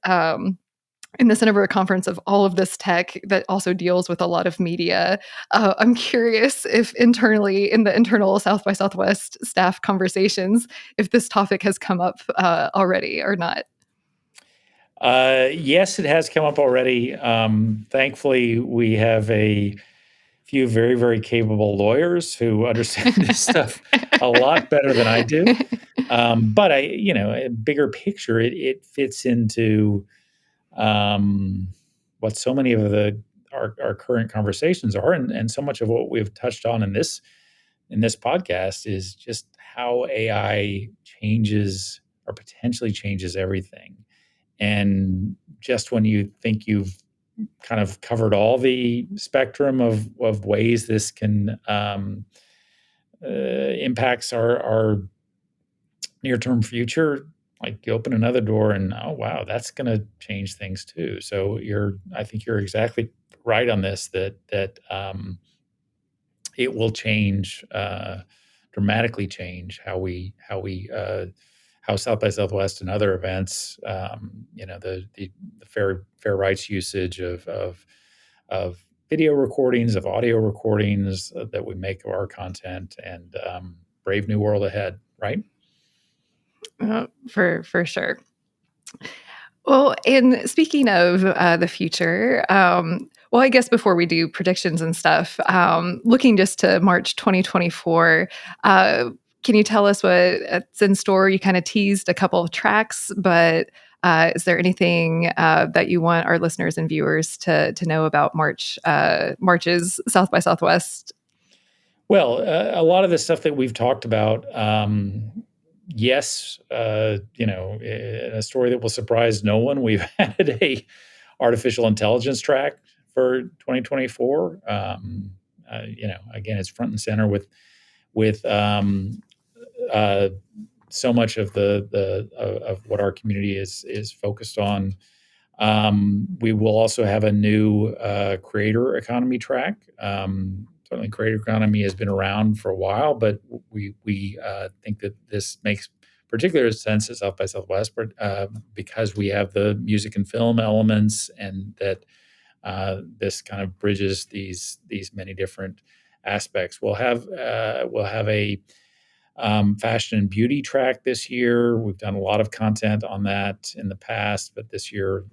in the center of a conference of all of this tech that also deals with a lot of media, I'm curious if internally in the internal South by Southwest staff conversations, if this topic has come up already or not. Yes, it has come up already. Thankfully, we have a few very, very capable lawyers who understand this stuff a lot better than I do. But a bigger picture, it fits into what so many of our current conversations are, and so much of what we've touched on in this podcast is just how AI changes or potentially changes everything. And just when you think you've kind of covered all the spectrum of ways this can impacts our near-term future, like you open another door and, oh wow, that's going to change things too. So I think you're exactly right on this, that it will change, dramatically change how we how South by Southwest and other events, the fair rights usage of video recordings, of audio recordings that we make of our content, and brave new world ahead, right? For sure. Well, and speaking of the future, well, I guess before we do predictions and stuff, looking just to March 2024, can you tell us what's in store? You kind of teased a couple of tracks, but is there anything that you want our listeners and viewers to know about March's South by Southwest? Well, a lot of the stuff that we've talked about, yes, in a story that will surprise no one, we've had a artificial intelligence track for 2024. Again, it's front and center with so much of of what our community is focused on. We will also have a new creator economy track. Certainly, creator economy has been around for a while, but we think that this makes particular sense at South by Southwest, because we have the music and film elements, and that this kind of bridges these many different aspects. We'll have a fashion and beauty track this year. We've done a lot of content on that in the past, but this year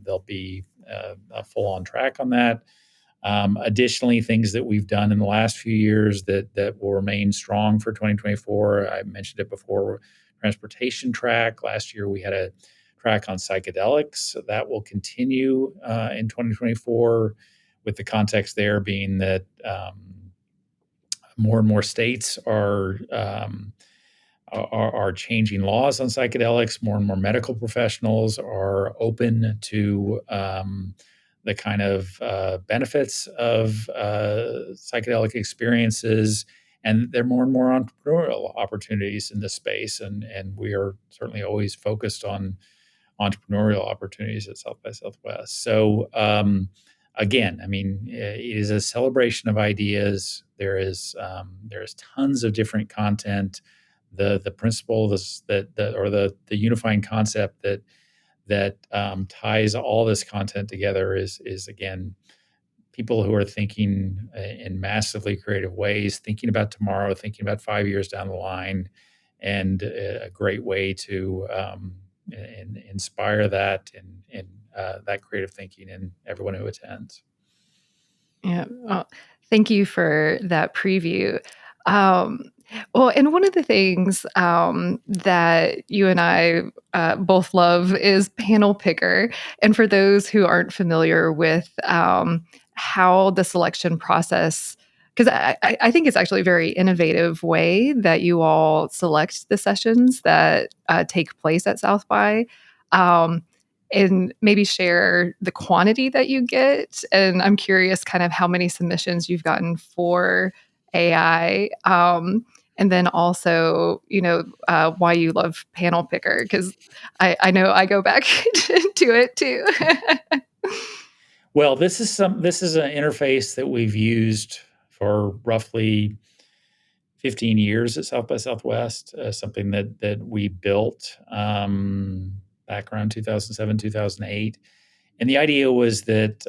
there'll be a full-on track on that. Additionally, things that we've done in the last few years that will remain strong for 2024. I mentioned it before, transportation track. Last year we had a track on psychedelics. That will continue in 2024, with the context there being that more and more states are changing laws on psychedelics. More and more medical professionals are open to the kind of benefits of psychedelic experiences, and there are more and more entrepreneurial opportunities in this space, and we are certainly always focused on entrepreneurial opportunities at South by Southwest. So again, I mean, it is a celebration of ideas. There is tons of different content. The principle the unifying concept that ties all this content together is again, people who are thinking in massively creative ways, thinking about tomorrow, thinking about 5 years down the line, and a great way to inspire that and that creative thinking in everyone who attends. Yeah. Well, thank you for that preview. Um, well, and one of the things that you and I both love is panel picker. And for those who aren't familiar with how the selection process, because I think it's actually a very innovative way that you all select the sessions that take place at South by. Um, and maybe share the quantity that you get. And I'm curious kind of how many submissions you've gotten for AI. And then also, why you love panel picker, because I know I go back to it too. Well, this is an interface that we've used for roughly 15 years at South by Southwest, something that we built back around 2007, 2008. And the idea was that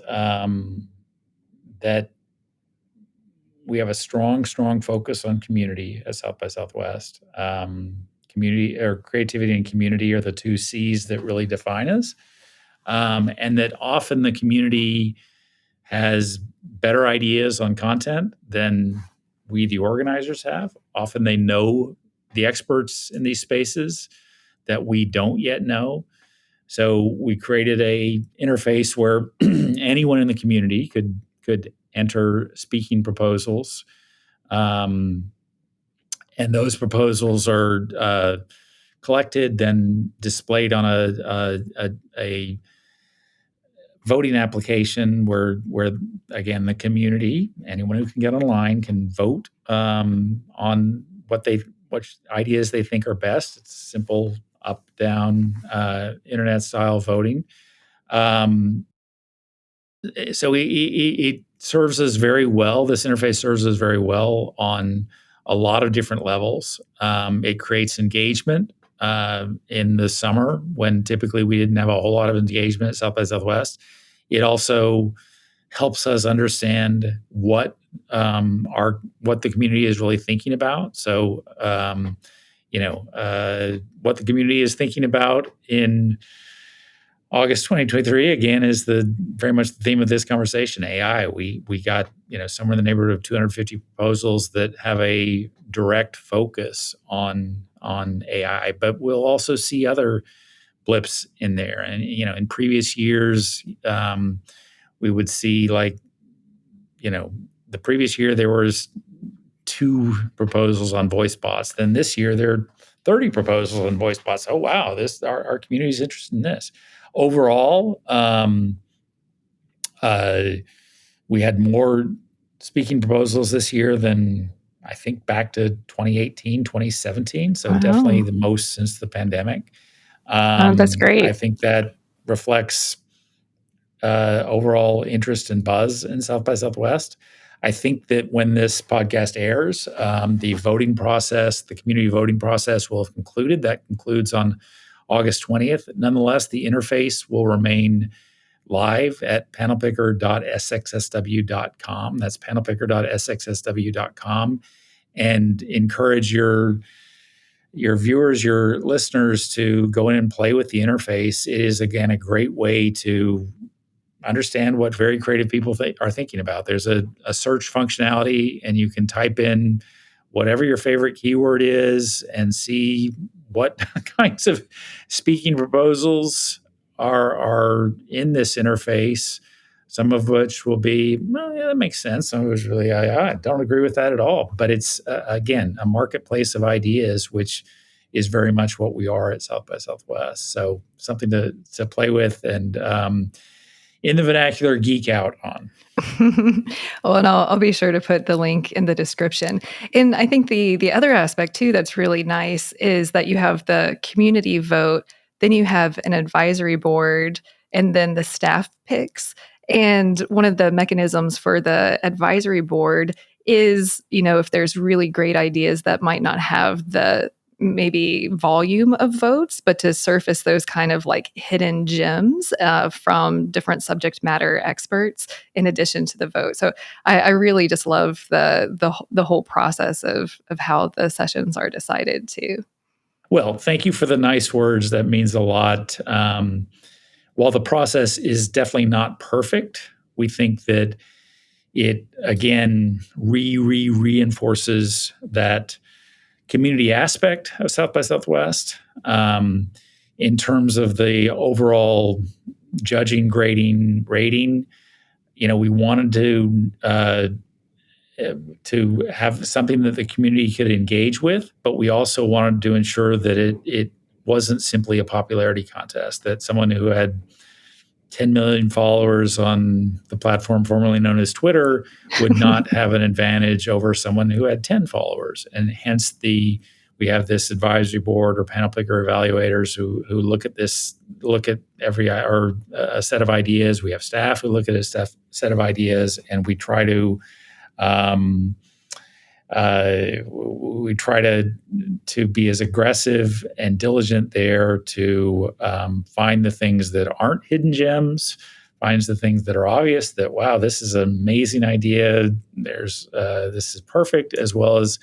that we have a strong focus on community at South by Southwest. Community, or creativity, and community are the two C's that really define us. And that often the community has better ideas on content than we, the organizers, have. Often they know the experts in these spaces that we don't yet know. So we created a interface where anyone in the community could enter speaking proposals, and those proposals are collected, then displayed on a voting application where again, the community, anyone who can get online, can vote on what ideas they think are best. It's simple up down internet style voting. So it serves us very well. This interface serves us very well on a lot of different levels. It creates engagement in the summer when typically we didn't have a whole lot of engagement at South by Southwest. It also helps us understand what the community is really thinking about. So, what the community is thinking about in August 2023 again is very much the theme of this conversation. AI. We got somewhere in the neighborhood of 250 proposals that have a direct focus on AI, but we'll also see other blips in there. And in previous years, we would see the previous year there was 2 proposals on voice bots. Then this year there are 30 proposals on voice bots. Oh wow, our community is interested in this. Overall, we had more speaking proposals this year than I think back to 2018, 2017. So Wow. definitely the most since the pandemic. That's great. I think that reflects overall interest and buzz in South by Southwest. I think that when this podcast airs, the voting process, the community voting process will have concluded. That concludes on August 20th. Nonetheless, the interface will remain live at panelpicker.sxsw.com. That's panelpicker.sxsw.com. And encourage your viewers, your listeners to go in and play with the interface. It is, again, a great way to understand what very creative people are thinking about. There's a search functionality, and you can type in whatever your favorite keyword is and see what kinds of speaking proposals are in this interface. Some of which will be, well, yeah, that makes sense. Some of which really, I don't agree with that at all. But it's, again, a marketplace of ideas, which is very much what we are at South by Southwest. So something to play with and, in the vernacular, geek out on. Well, and I'll be sure to put the link in the description. And I think the other aspect too that's really nice is that you have the community vote, then you have an advisory board, and then the staff picks. And one of the mechanisms for the advisory board is, if there's really great ideas that might not have the maybe volume of votes, but to surface those kind of like hidden gems from different subject matter experts in addition to the vote. So I really just love the whole process of how the sessions are decided too. Well, thank you for the nice words. That means a lot. While the process is definitely not perfect, we think that it, again, reinforces that community aspect of South by Southwest in terms of the overall judging, grading, rating. We wanted to have something that the community could engage with, but we also wanted to ensure that it wasn't simply a popularity contest, that someone who had 10 million followers on the platform formerly known as Twitter would not have an advantage over someone who had 10 followers. And hence we have this advisory board or panel picker evaluators who look at every or a set of ideas. We have staff who look at a set of ideas, and we try to be as aggressive and diligent there to find the things that aren't hidden gems, finds the things that are obvious, that, wow, this is an amazing idea. This is perfect, as well as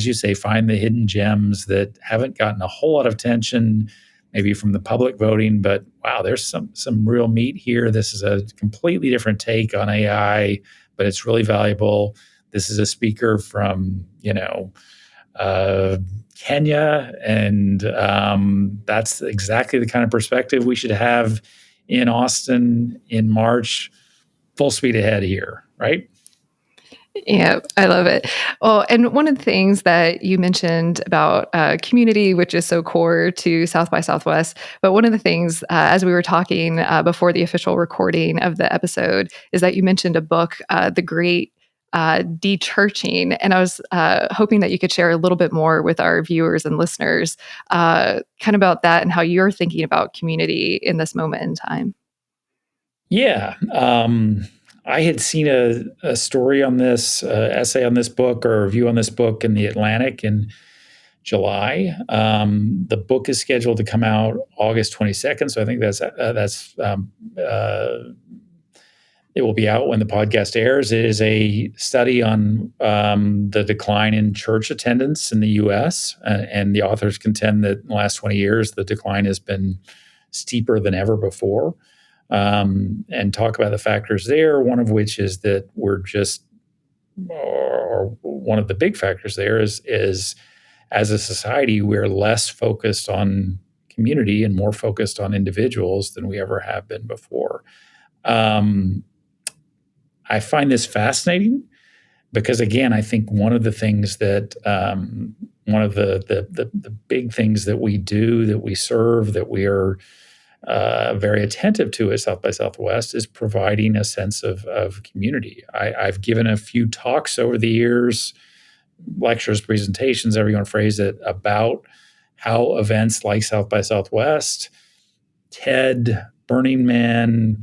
you say, find the hidden gems that haven't gotten a whole lot of attention, maybe from the public voting, but wow, there's some real meat here. This is a completely different take on AI, but it's really valuable. This is a speaker from, Kenya, and that's exactly the kind of perspective we should have in Austin in March. Full speed ahead here, right? Yeah, I love it. Well, and one of the things that you mentioned about community, which is so core to South by Southwest, but one of the things, as we were talking before the official recording of the episode, is that you mentioned a book, The Great De-Churching. And I was hoping that you could share a little bit more with our viewers and listeners kind of about that and how you're thinking about community in this moment in time. Yeah. I had seen a story on this, essay on this book, or a review on this book in The Atlantic in July. The book is scheduled to come out August 22nd, so I think it will be out when the podcast airs. It is a study on the decline in church attendance in the U.S., and the authors contend that in the last 20 years, the decline has been steeper than ever before, and talk about the factors there, one of which is that one of the big factors there is as a society, we're less focused on community and more focused on individuals than we ever have been before. I find this fascinating because, again, I think one of the things that one of the big things that we do, that we serve, that we are very attentive to at South by Southwest is providing a sense of community. I've given a few talks over the years, lectures, presentations, however you want to phrase it, about how events like South by Southwest, TED, Burning Man,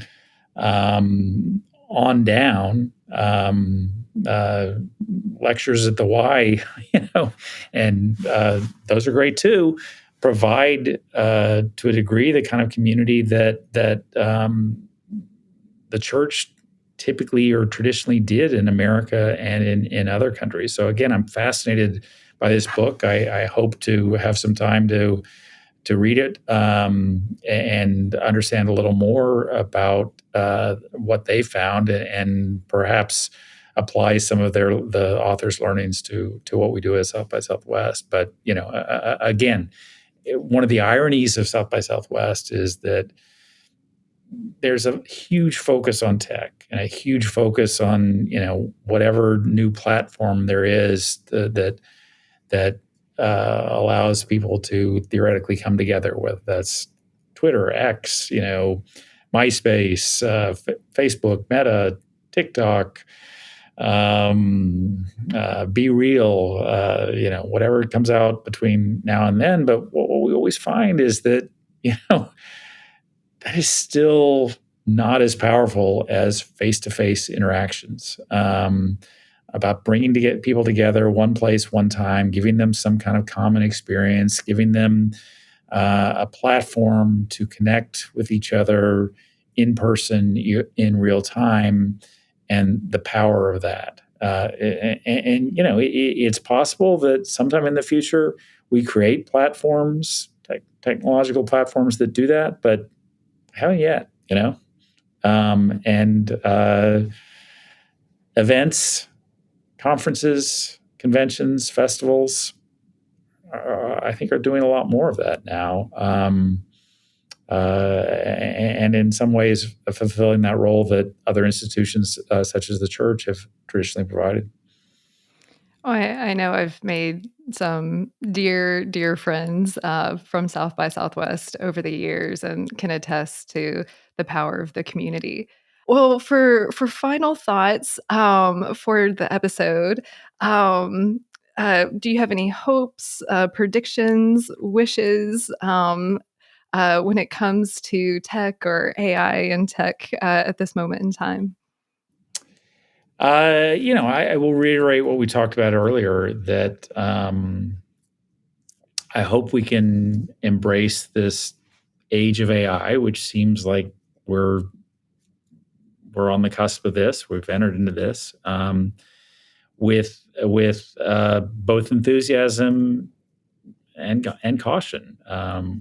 on down, lectures at the Y, and those are great too, provide to a degree the kind of community that the church typically or traditionally did in America and in other countries. So again, I'm fascinated by this book. I hope to have some time to read it and understand a little more about what they found and perhaps apply some of the author's learnings to what we do at South by Southwest. But again, one of the ironies of South by Southwest is that there's a huge focus on tech and a huge focus on whatever new platform there is that allows people to theoretically come together, whether that's Twitter, X, MySpace, Facebook, Meta, TikTok, Be Real, whatever comes out between now and then. But what we always find is that, that is still not as powerful as face-to-face interactions. About bringing people together, one place, one time, giving them some kind of common experience, giving them a platform to connect with each other in person, in real time, and the power of that. It's possible that sometime in the future we create platforms, technological platforms that do that, but haven't yet. Events, conferences, conventions, festivals, I think are doing a lot more of that now. And in some ways fulfilling that role that other institutions such as the church have traditionally provided. Oh, I know I've made some dear friends from South by Southwest over the years and can attest to the power of the community. Well, for final thoughts for the episode, do you have any hopes, predictions, wishes when it comes to tech or AI and tech at this moment in time? I will reiterate what we talked about earlier, that I hope we can embrace this age of AI, which seems like we're on the cusp of this. We've entered into this with both enthusiasm and caution,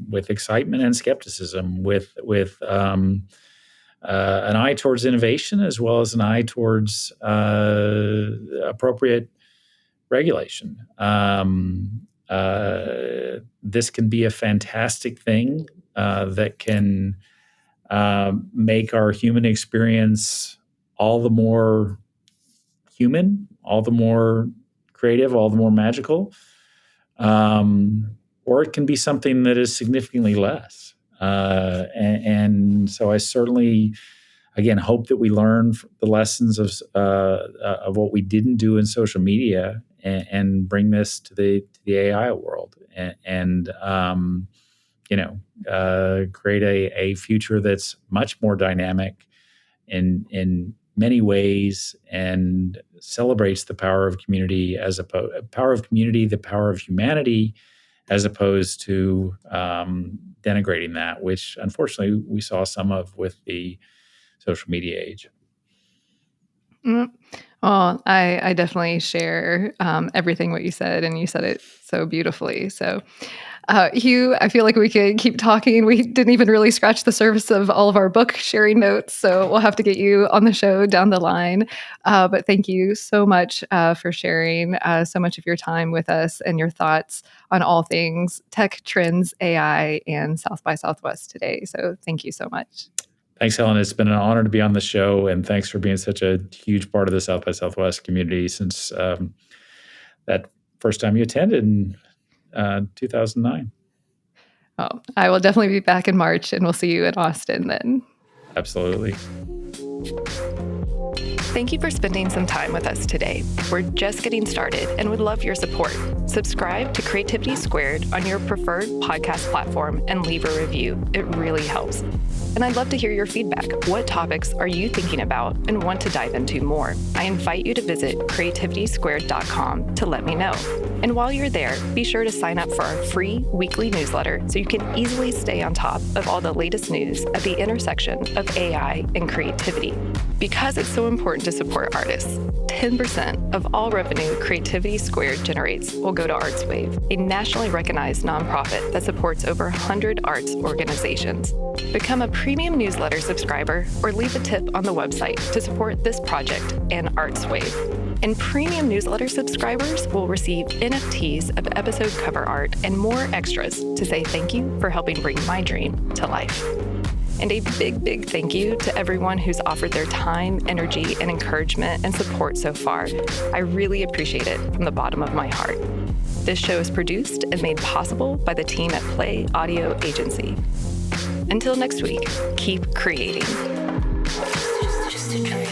with excitement and skepticism, with an eye towards innovation as well as an eye towards appropriate regulation. This can be a fantastic thing that can make our human experience all the more human, all the more creative, all the more magical. Or it can be something that is significantly less. And so I certainly, again, hope that we learn the lessons of what we didn't do in social media and bring this to the AI world and create a future that's much more dynamic in many ways and celebrates the power of community the power of humanity, as opposed to denigrating that, which unfortunately we saw some of with the social media age. Mm. Well, I definitely share everything what you said, and you said it so beautifully. So, Hugh, I feel like we could keep talking. We didn't even really scratch the surface of all of our book sharing notes, so we'll have to get you on the show down the line. But thank you so much for sharing so much of your time with us and your thoughts on all things tech, trends, AI, and South by Southwest today. So thank you so much. Thanks, Helen. It's been an honor to be on the show, and thanks for being such a huge part of the South by Southwest community since that first time you attended in 2009. Oh, I will definitely be back in March, and we'll see you in Austin then. Absolutely. Thank you for spending some time with us today. We're just getting started and would love your support. Subscribe to Creativity Squared on your preferred podcast platform and leave a review. It really helps. And I'd love to hear your feedback. What topics are you thinking about and want to dive into more? I invite you to visit creativitysquared.com to let me know. And while you're there, be sure to sign up for our free weekly newsletter so you can easily stay on top of all the latest news at the intersection of AI and creativity. Because it's so important to support artists, 10% of all revenue Creativity Squared generates will go to ArtsWave, a nationally recognized nonprofit that supports over 100 arts organizations. Become a premium newsletter subscriber or leave a tip on the website to support this project and ArtsWave. And premium newsletter subscribers will receive NFTs of episode cover art and more extras to say thank you for helping bring my dream to life. And a big thank you to everyone who's offered their time, energy, and encouragement and support so far. I really appreciate it from the bottom of my heart. This show is produced and made possible by the team at Play Audio Agency. Until next week, keep creating. Just a dream.